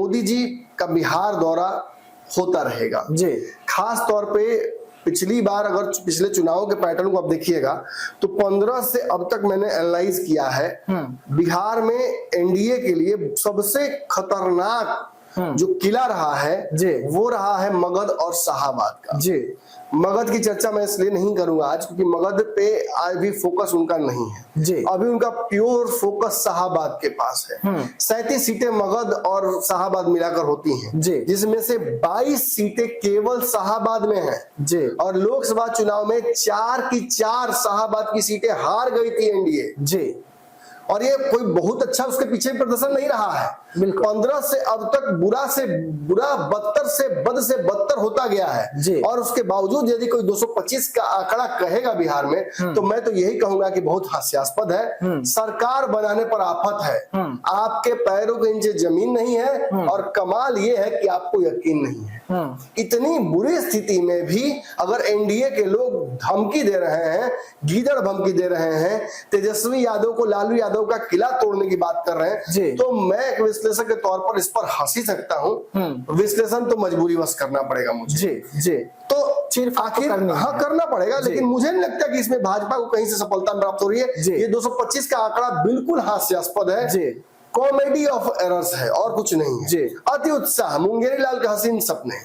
मोदी जी का बिहार दौरा होता रहेगा जी। खास तौर पे पिछली बार अगर पिछले चुनाव के पैटर्न को आप देखिएगा तो 15 से अब तक मैंने एनालाइज किया है, बिहार में एनडीए के लिए सबसे खतरनाक जो किला रहा है वो रहा है मगध और शाहाबाद का। जी। मगध की चर्चा मैं इसलिए नहीं करूंगा आज क्योंकि मगध पे अभी फोकस उनका नहीं है जी। अभी उनका प्योर फोकस शाहाबाद के पास है। 37 सीटें मगध और शाहाबाद मिलाकर होती हैं जी। जिसमें से 22 सीटें केवल शाहाबाद में हैं जी। और लोकसभा चुनाव में 4 की 4 शाहाबाद की सीटें हार गई थी एनडीए जी। और ये कोई बहुत अच्छा उसके पीछे प्रदर्शन नहीं रहा है। 15 से अब तक बुरा से बुरा, बदतर से बद से बदतर होता गया है जी। और उसके बावजूद यदि कोई 225 का आंकड़ा कहेगा बिहार में तो मैं तो यही कहूंगा कि बहुत हास्यास्पद है। सरकार बनाने पर आफत है, आपके पैरों के नीचे जमीन नहीं है और कमाल ये है कि आपको यकीन नहीं है। इतनी बुरी स्थिति में भी अगर एनडीए के लोग धमकी दे रहे हैं, गीदड़ धमकी दे रहे हैं, तेजस्वी यादव को, लालू यादव का किला तोड़ने की बात कर रहे हैं तो मैं एक विश्लेषक के तौर पर इस पर हंसी सकता हूं। विश्लेषण तो मजबूरी बस करना पड़ेगा मुझे जी जी। तो सिर्फ आखिर हाँ करना पड़ेगा, लेकिन मुझे नहीं लगता कि इसमें भाजपा को कहीं से सफलता प्राप्त हो रही है। ये 225 का आंकड़ा बिल्कुल हास्यास्पद है जी। कॉमेडी ऑफ एरर्स है और कुछ नहीं है जी। अति उत्साह, मुंगेरी लाल के हसीन सपने,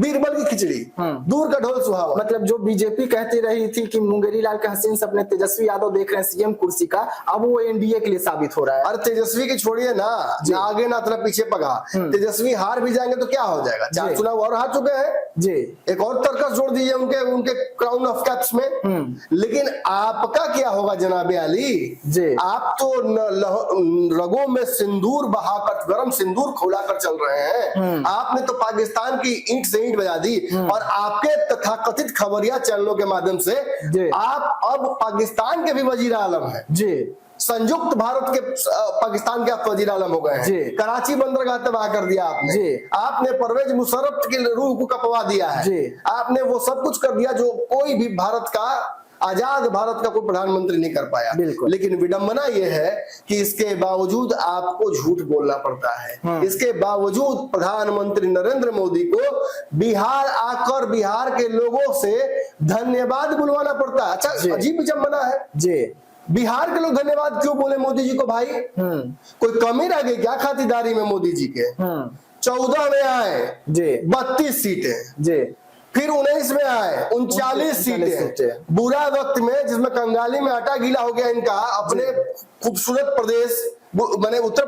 बीरबल की खिचड़ी, दूर का ढोल सुहावा। मतलब जो बीजेपी कहती रही थी कि मुंगेरी लाल के हसीन सपने तेजस्वी यादव देख रहे हैं सीएम कुर्सी का, अब वो एनडीए के लिए साबित हो रहा है। अरे तेजस्वी की छोड़िए ना आगे ना तरफ पीछे पगा, तेजस्वी हार भी जाएंगे तो क्या हो जाएगा, 4 चुनाव और हार चुके हैं जी। एक और तर्कस जोड़ दीजिए उनके क्राउन ऑफ कैप्स में। लेकिन आपका क्या होगा जनाबे अली जी, आप तो रगों में सिंदूर बहाकर, गरम सिंदूर खोलाकर चल रहे हैं। आपने तो पाकिस्तान की ईंट से ईंट बजा दी और आपके तथाकथित खबरिया चैनलों के माध्यम से आप अब पाकिस्तान के भी वजीर आलम हैं जी। संयुक्त भारत के पाकिस्तान के आप वजीर आलम हो गए हैं। कराची बंदरगाह तबाह कर दिया आपने। आपने परवेज मुशर्रफ की रूह को कपवा दिया है। आपने वो सब कुछ कर दिया जो कोई भी भारत का, आजाद भारत का कोई प्रधानमंत्री नहीं कर पाया। लेकिन विडंबना यह है कि इसके बावजूद आपको झूठ बोलना पड़ता है। इसके बावजूद प्रधानमंत्री नरेंद्र मोदी को बिहार आकर बिहार के लोगों से धन्यवाद बुलवाना पड़ता है। अच्छा, अजीब विडंबना है जी। बिहार के लोग धन्यवाद क्यों बोले मोदी जी को भाई? कोई कमी रह गई क्या खातिरदारी में मोदी जी के? 14 में आए जी 32 सीटें जी, फिर 19 में आए 39 सीटें। बुरा वक्त में जिसमें कंगाली में आटा गीला हो गया इनका, अपने खूबसूरत प्रदेश माने उत्तर